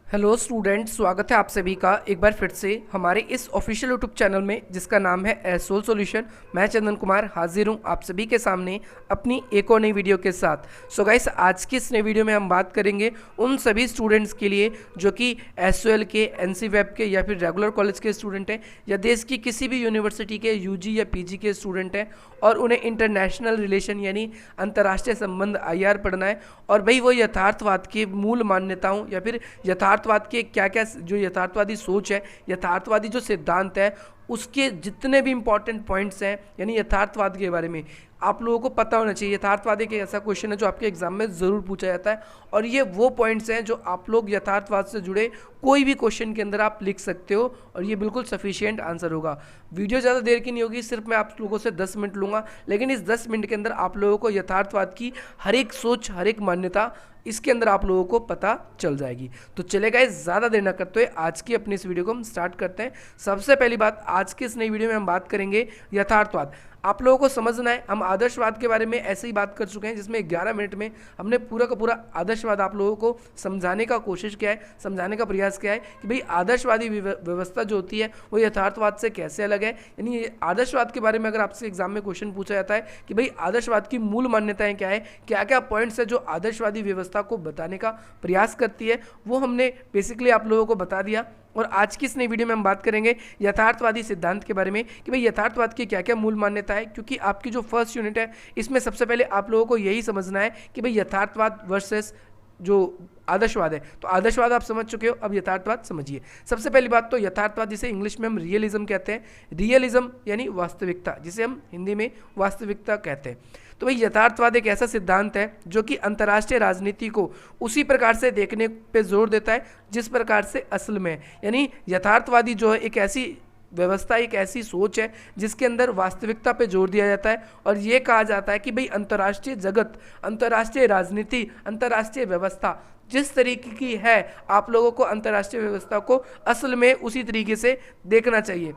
Hello students, स्वागत है आप सभी का एक बार फिर से हमारे इस ऑफिशियल यूट्यूब चैनल में जिसका नाम है एसोल सॉल्यूशन। मैं चंदन कुमार हाजिर हूँ आप सभी के सामने अपनी एक और नई वीडियो के साथ। सो गाइस, आज की इस नई वीडियो में हम बात करेंगे उन सभी स्टूडेंट्स के लिए जो कि एसओएल के, एनसी वेब के या फिर रेगुलर कॉलेज के स्टूडेंट हैं या देश की किसी भी यूनिवर्सिटी के यूजी या पीजी के स्टूडेंट हैं और उन्हें इंटरनेशनल रिलेशन यानी अंतर्राष्ट्रीय संबंध आईआर पढ़ना है। और भाई वो यथार्थवाद की मूल मान्यताओं या फिर यथार्थवाद के क्या क्या जो यथार्थवादी सोच है, यथार्थवादी जो सिद्धांत है, उसके जितने भी इंपॉर्टेंट पॉइंट्स हैं यानी यथार्थवाद के बारे में आप लोगों को पता होना चाहिए। यथार्थवाद एक ऐसा क्वेश्चन है जो आपके एग्जाम में ज़रूर पूछा जाता है और ये वो पॉइंट्स हैं जो आप लोग यथार्थवाद से जुड़े कोई भी क्वेश्चन के अंदर आप लिख सकते हो और ये बिल्कुल सफिशिएंट आंसर होगा। वीडियो ज़्यादा देर की नहीं होगी, सिर्फ मैं आप लोगों से 10 मिनट लूँगा, लेकिन इस 10 मिनट के अंदर आप लोगों को यथार्थवाद की हर एक सोच, हर एक मान्यता इसके अंदर आप लोगों को पता चल जाएगी। तो चलेगा, ज़्यादा देर न करते हुए आज की अपनी इस वीडियो को हम स्टार्ट करते हैं। सबसे पहली बात, आज की इस नई वीडियो में हम बात करेंगे यथार्थवाद। आप लोगों को समझना है, हम आदर्शवाद के बारे में ऐसे ही बात कर चुके हैं जिसमें 11 मिनट में हमने पूरा का पूरा आदर्शवाद आप लोगों को समझाने का कोशिश किया है, समझाने का प्रयास किया है कि भाई आदर्शवादी व्यवस्था जो होती है वो यथार्थवाद से कैसे अलग है। यानी आदर्शवाद के बारे में अगर आपसे एग्जाम में क्वेश्चन पूछा जाता है कि भाई आदर्शवाद की मूल मान्यताएं क्या है, क्या क्या पॉइंट्स है जो आदर्शवादी व्यवस्था को बताने का प्रयास करती है, वो हमने बेसिकली आप लोगों को बता दिया। और आज की इस नई वीडियो में हम बात करेंगे यथार्थवादी सिद्धांत के बारे में कि भाई यथार्थवाद की क्या क्या मूल मान्यता है, क्योंकि आपकी जो फर्स्ट यूनिट है इसमें सबसे पहले आप लोगों को यही समझना है कि भाई यथार्थवाद वर्सेस जो आदर्शवाद है। तो आदर्शवाद आप समझ चुके हो, अब यथार्थवाद समझिए। सबसे पहली बात तो यथार्थवाद, जिसे इंग्लिश में हम रियलिज्म कहते हैं, रियलिज्म यानी वास्तविकता, जिसे हम हिंदी में वास्तविकता कहते हैं। तो भाई यथार्थवाद एक ऐसा सिद्धांत है जो कि अंतर्राष्ट्रीय राजनीति को उसी प्रकार से देखने पे जोर देता है जिस प्रकार से असल में है। यानी यथार्थवादी जो है एक ऐसी व्यवस्था, एक ऐसी सोच है जिसके अंदर वास्तविकता पे जोर दिया जाता है और ये कहा जाता है कि भाई अंतर्राष्ट्रीय जगत, अंतर्राष्ट्रीय राजनीति, अंतर्राष्ट्रीय व्यवस्था जिस तरीके की है, आप लोगों को अंतर्राष्ट्रीय व्यवस्था को असल में उसी तरीके से देखना चाहिए।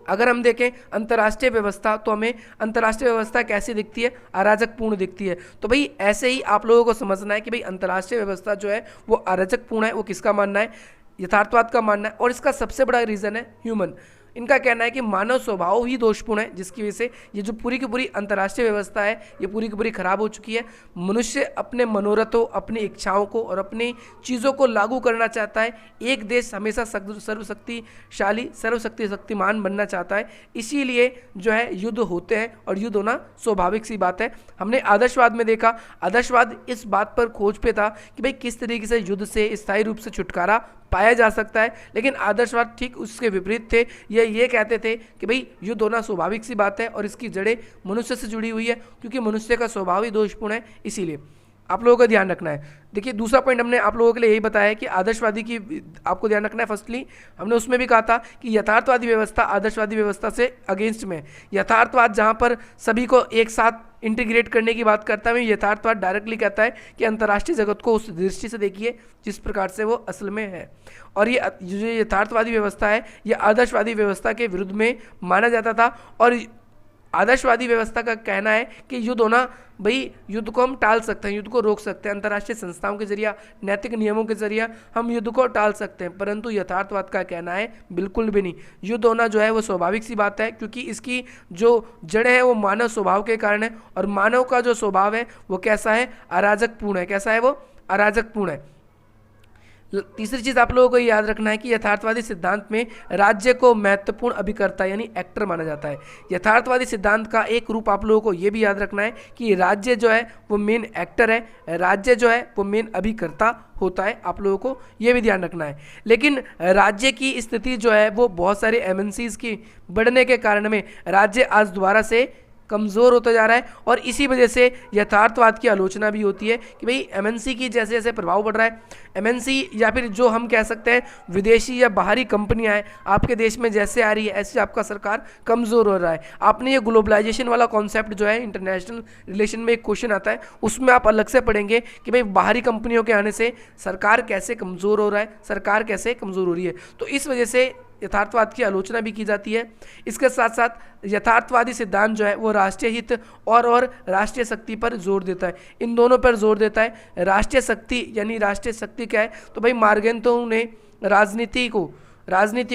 अगर हम देखें अंतर्राष्ट्रीय व्यवस्था तो हमें अंतर्राष्ट्रीय व्यवस्था कैसी दिखती है, अराजकपूर्ण दिखती है। तो भाई ऐसे ही आप लोगों को समझना है कि भाई अंतर्राष्ट्रीय व्यवस्था जो है वो अराजकपूर्ण है। वो किसका मानना है? यथार्थवाद का मानना है। और इसका सबसे बड़ा रीज़न है ह्यूमन। इनका कहना है कि मानव स्वभाव ही दोषपूर्ण है, जिसकी वजह से ये जो पूरी की पूरी अंतर्राष्ट्रीय व्यवस्था है ये पूरी की पूरी खराब हो चुकी है। मनुष्य अपने मनोरथों, अपनी इच्छाओं को और अपनी चीज़ों को लागू करना चाहता है। एक देश हमेशा सर्वशक्तिशाली, शक्तिमान बनना चाहता है, इसीलिए जो है युद्ध होते हैं और युद्ध होना स्वाभाविक सी बात है। हमने आदर्शवाद में देखा, आदर्शवाद इस बात पर खोज पे था कि भाई किस तरीके से युद्ध से स्थायी रूप से छुटकारा पाया जा सकता है, लेकिन आदर्शवाद ठीक उसके विपरीत थे। ये कहते थे कि भाई युद्ध होना स्वाभाविक सी बात है और इसकी जड़ें मनुष्य से जुड़ी हुई है, क्योंकि मनुष्य का स्वभाव ही दोषपूर्ण है। इसीलिए आप लोगों का ध्यान रखना है। देखिए, दूसरा पॉइंट हमने आप लोगों के लिए यही बताया है कि आदर्शवादी की आपको ध्यान रखना है। फर्स्टली हमने उसमें भी कहा था कि यथार्थवादी व्यवस्था आदर्शवादी व्यवस्था से अगेंस्ट में। यथार्थवाद जहाँ पर सभी को एक साथ इंटीग्रेट करने की बात करता है, यथार्थवाद डायरेक्टली कहता है कि अंतर्राष्ट्रीय जगत को उस दृष्टि से देखिए जिस प्रकार से वो असल में है। और ये जो यथार्थवादी व्यवस्था है ये आदर्शवादी व्यवस्था के विरुद्ध में माना जाता था। और आदर्शवादी व्यवस्था का कहना है कि युद्ध होना, भाई युद्ध को हम टाल सकते हैं, युद्ध को रोक सकते हैं, अंतर्राष्ट्रीय संस्थाओं के जरिए, नैतिक नियमों के जरिए हम युद्ध को टाल सकते हैं। परंतु यथार्थवाद का कहना है बिल्कुल भी नहीं, युद्ध होना जो है वो स्वाभाविक सी बात है, क्योंकि इसकी जो जड़ है वो मानव स्वभाव के कारण है। और मानव का जो स्वभाव है वो कैसा है? अराजकपूर्ण है। कैसा है वो? अराजकपूर्ण है। तीसरी चीज आप लोगों को याद रखना है कि यथार्थवादी सिद्धांत में राज्य को महत्वपूर्ण अभिकर्ता यानी एक्टर माना जाता है। यथार्थवादी सिद्धांत का एक रूप आप लोगों को यह भी याद रखना है कि राज्य जो है वो मेन एक्टर है, राज्य जो है वो मेन अभिकर्ता होता है। आप लोगों को यह भी ध्यान रखना है। लेकिन राज्य की स्थिति जो है वो बहुत सारे एमएनसीज की बढ़ने के कारण में राज्य आज दोबारा से कमज़ोर होता जा रहा है और इसी वजह से यथार्थवाद की आलोचना भी होती है कि भाई एमएनसी की जैसे जैसे प्रभाव बढ़ रहा है, एमएनसी या फिर जो हम कह सकते हैं विदेशी या बाहरी कंपनियां हैं आपके देश में जैसे आ रही है ऐसे आपका सरकार कमज़ोर हो रहा है। आपने ये ग्लोबलाइजेशन वाला कॉन्सेप्ट जो है इंटरनेशनल रिलेशन में एक क्वेश्चन आता है, उसमें आप अलग से पढ़ेंगे कि भाई बाहरी कंपनियों के आने से सरकार कैसे कमज़ोर हो रहा है, सरकार कैसे कमज़ोर हो रही है। तो इस वजह से यथार्थवाद की आलोचना भी की जाती है। इसके साथ साथ यथार्थवादी सिद्धांत जो है वो राष्ट्रीय हित और राष्ट्रीय शक्ति पर जोर देता है, इन दोनों पर जोर देता है। राष्ट्रीय शक्ति यानी राष्ट्रीय शक्ति क्या है, तो भाई मार्गेंताउ ने राजनीति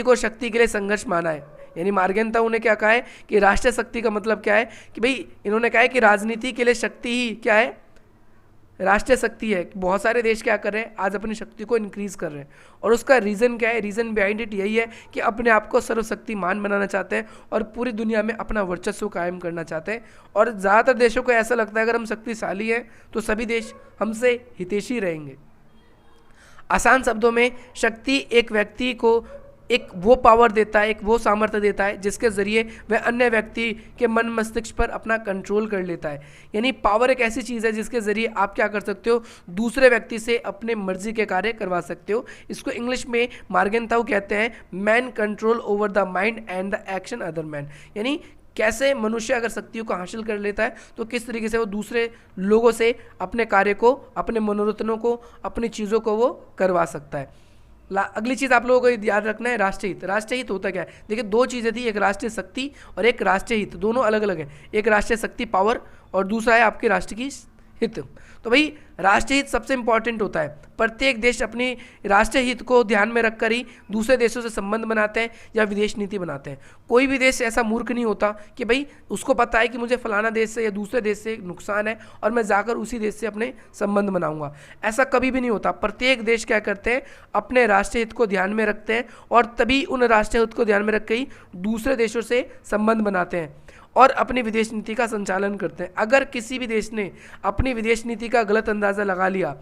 को शक्ति के लिए संघर्ष माना है। यानी मार्गेंताउ ने क्या कहा है कि राष्ट्रीय शक्ति का मतलब क्या है कि भाई इन्होंने कहा है कि राजनीति के लिए शक्ति ही क्या है, राष्ट्रीय शक्ति है। बहुत सारे देश क्या कर रहे हैं, आज अपनी शक्ति को इंक्रीज कर रहे हैं, और उसका रीज़न क्या है, रीज़न बिहाइंड इट यही है कि अपने आप को सर्वशक्तिमान बनाना चाहते हैं और पूरी दुनिया में अपना वर्चस्व कायम करना चाहते हैं। और ज़्यादातर देशों को ऐसा लगता है अगर हम शक्तिशाली हैं तो सभी देश हमसे हितैषी रहेंगे। आसान शब्दों में शक्ति एक व्यक्ति को एक वो पावर देता है, एक वो सामर्थ्य देता है जिसके ज़रिए वह अन्य व्यक्ति के मन मस्तिष्क पर अपना कंट्रोल कर लेता है। यानी पावर एक ऐसी चीज़ है जिसके ज़रिए आप क्या कर सकते हो, दूसरे व्यक्ति से अपने मर्जी के कार्य करवा सकते हो। इसको इंग्लिश में मार्गेंताउ कहते हैं man control over the mind and the action other man. यानी कैसे मनुष्य अगर शक्तियों को हासिल कर लेता है तो किस तरीके से वो दूसरे लोगों से अपने कार्य को, अपने मनोरथनों को, अपनी चीज़ों को वो करवा सकता है। अगली चीज़ आप लोगों को याद रखना है राष्ट्रीय हित। राष्ट्रीय हित होता क्या है, देखिए दो चीज़ें थी, एक राष्ट्रीय शक्ति और एक राष्ट्रीय हित, दोनों अलग अलग हैं। एक राष्ट्रीय शक्ति पावर और दूसरा है आपके राष्ट्र की हित। तो भाई राष्ट्रीय हित सबसे इंपॉर्टेंट होता है। प्रत्येक देश अपनी राष्ट्रीय हित को ध्यान में रखकर ही दूसरे देशों से संबंध बनाते हैं या विदेश नीति बनाते हैं। कोई भी देश ऐसा मूर्ख नहीं होता कि भाई उसको पता है कि मुझे फलाना देश से या दूसरे देश से नुकसान है और मैं जाकर उसी देश से अपने संबंध बनाऊंगा, ऐसा कभी भी नहीं होता। प्रत्येक देश क्या करते हैं, अपने राष्ट्रीय हित को ध्यान में रखते हैं और तभी उन राष्ट्रीय हित को ध्यान में रख के ही दूसरे देशों से संबंध बनाते हैं और अपनी विदेश नीति का संचालन करते हैं। अगर किसी भी देश ने अपनी विदेश नीति का गलत अंदाज़ा लगा लिया,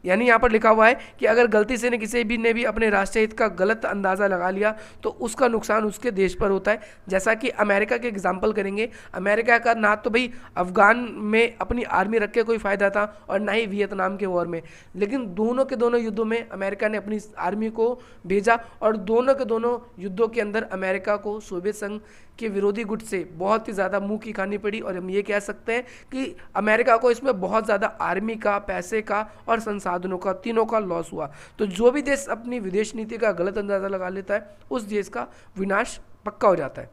यानी यहाँ पर लिखा हुआ है कि अगर गलती से किसी भी ने भी अपने राष्ट्रीय हित का गलत अंदाज़ा लगा लिया तो उसका नुकसान उसके देश पर होता है। जैसा कि अमेरिका के एग्जाम्पल करेंगे, अमेरिका का ना तो भाई अफगान में अपनी आर्मी रख के कोई फ़ायदा था और ना ही वियतनाम के वॉर में, लेकिन दोनों के दोनों युद्धों में अमेरिका ने अपनी आर्मी को भेजा और दोनों के दोनों युद्धों के अंदर अमेरिका को सोवियत संघ के विरोधी गुट से बहुत ही ज़्यादा मुंह की खानी पड़ी। और हम ये कह सकते हैं कि अमेरिका को इसमें बहुत ज़्यादा आर्मी का, पैसे का और संसाधनों का, तीनों का लॉस हुआ। तो जो भी देश अपनी विदेश नीति का गलत अंदाज़ा लगा लेता है उस देश का विनाश पक्का हो जाता है।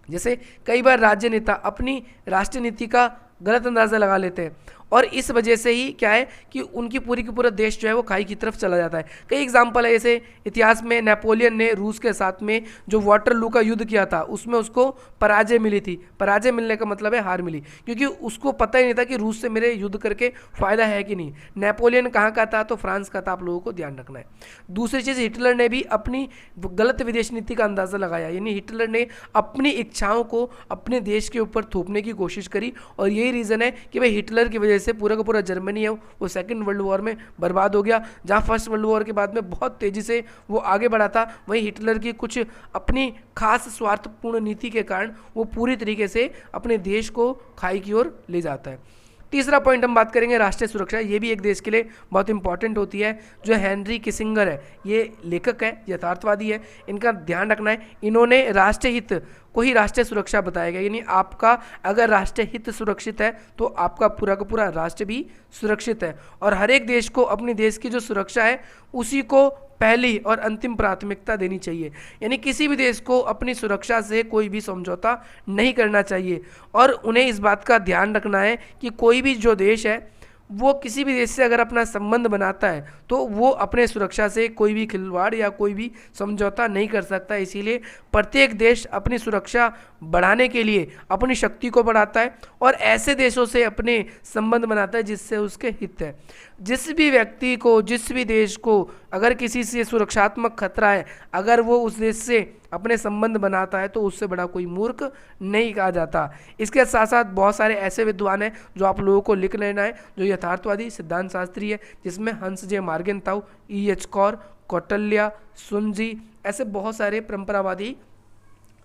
जैसे कई बार राज्य नेता अपनी राष्ट्रीय नीति का गलत अंदाज़ा लगा लेते हैं और इस वजह से ही क्या है कि उनकी पूरी की पूरा देश जो है वो खाई की तरफ चला जाता है। कई एग्जाम्पल है, जैसे इतिहास में नेपोलियन ने रूस के साथ में जो वाटरलू का युद्ध किया था उसमें उसको पराजय मिली थी। पराजय मिलने का मतलब है हार मिली, क्योंकि उसको पता ही नहीं था कि रूस से मेरे युद्ध करके फ़ायदा है कि नहीं। नेपोलियन कहाँ का था, तो फ्रांस का था, आप लोगों को ध्यान रखना है। दूसरी चीज़, हिटलर ने भी अपनी गलत विदेश नीति का अंदाज़ा लगाया, यानी हिटलर ने अपनी इच्छाओं को अपने देश के ऊपर थोपने की कोशिश करी और यही रीज़न है कि भाई हिटलर की वजह से पूरा का पूरा जर्मनी है वो सेकंड वर्ल्ड वॉर में बर्बाद हो गया। जहां फर्स्ट वर्ल्ड वॉर के बाद में बहुत तेजी से वो आगे बढ़ा था, वहीं हिटलर की कुछ अपनी खास स्वार्थपूर्ण नीति के कारण वो पूरी तरीके से अपने देश को खाई की ओर ले जाता है। तीसरा पॉइंट हम बात करेंगे राष्ट्रीय सुरक्षा। ये भी एक देश के लिए बहुत इंपॉर्टेंट होती है। जो हेनरी किसिंगर है, ये लेखक है, यथार्थवादी है, इनका ध्यान रखना है। इन्होंने राष्ट्रीय हित को ही राष्ट्रीय सुरक्षा बताया गया, यानी आपका अगर राष्ट्रीय हित सुरक्षित है तो आपका पूरा का पूरा राष्ट्र भी सुरक्षित है। और हर एक देश को अपनी देश की जो सुरक्षा है उसी को पहली और अंतिम प्राथमिकता देनी चाहिए, यानी किसी भी देश को अपनी सुरक्षा से कोई भी समझौता नहीं करना चाहिए। और उन्हें इस बात का ध्यान रखना है कि कोई भी जो देश है वो किसी भी देश से अगर अपना संबंध बनाता है तो वो अपने सुरक्षा से कोई भी खिलवाड़ या कोई भी समझौता नहीं कर सकता। इसीलिए प्रत्येक देश अपनी सुरक्षा बढ़ाने के लिए अपनी शक्ति को बढ़ाता है और ऐसे देशों से अपने संबंध बनाता है जिससे उसके हित है। जिस भी व्यक्ति को, जिस भी देश को अगर किसी से सुरक्षात्मक खतरा है, अगर वो उस देश से अपने संबंध बनाता है तो उससे बड़ा कोई मूर्ख नहीं कहा जाता। इसके साथ साथ बहुत सारे ऐसे विद्वान हैं जो आप लोगों को लिख लेना है, जो यथार्थवादी सिद्धांत शास्त्री है, जिसमें हंस जे मार्गेंताउ, E.H. कौर, कौटिल्य, सुनजी, ऐसे बहुत सारे परंपरावादी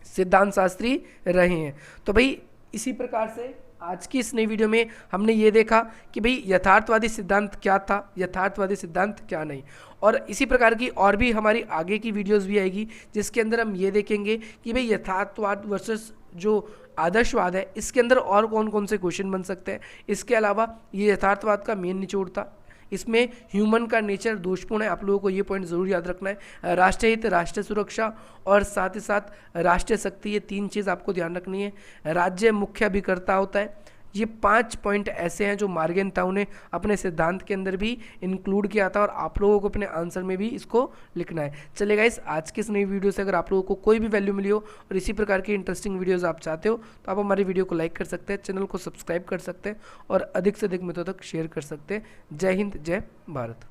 सिद्धांत शास्त्री रहे हैं। तो भाई इसी प्रकार से आज की इस नई वीडियो में हमने ये देखा कि भाई यथार्थवादी सिद्धांत क्या था, यथार्थवादी सिद्धांत क्या नहीं। और इसी प्रकार की और भी हमारी आगे की वीडियोस भी आएगी जिसके अंदर हम ये देखेंगे कि भाई यथार्थवाद वर्सेस जो आदर्शवाद है इसके अंदर और कौन कौन से क्वेश्चन बन सकते हैं। इसके अलावा ये यथार्थवाद का मेन निचोड़ था, इसमें ह्यूमन का नेचर दोषपूर्ण है, आप लोगों को ये पॉइंट ज़रूर याद रखना है। राष्ट्रीय हित, राष्ट्रीय सुरक्षा और साथ ही साथ राष्ट्रीय शक्ति, ये 3 चीज़ आपको ध्यान रखनी है। राज्य मुख्य अभिकर्ता होता है। ये 5 पॉइंट ऐसे हैं जो मॉर्गेनथाउ ने अपने सिद्धांत के अंदर भी इंक्लूड किया था और आप लोगों को अपने आंसर में भी इसको लिखना है। चलिए गाइस, आज की इस नई वीडियो से अगर आप लोगों को कोई भी वैल्यू मिली हो और इसी प्रकार की इंटरेस्टिंग वीडियोस आप चाहते हो तो आप हमारी वीडियो को लाइक कर सकते हैं, चैनल को सब्सक्राइब कर सकते हैं और अधिक से अधिक मित्रों तक शेयर कर सकते हैं। जय हिंद, जय भारत।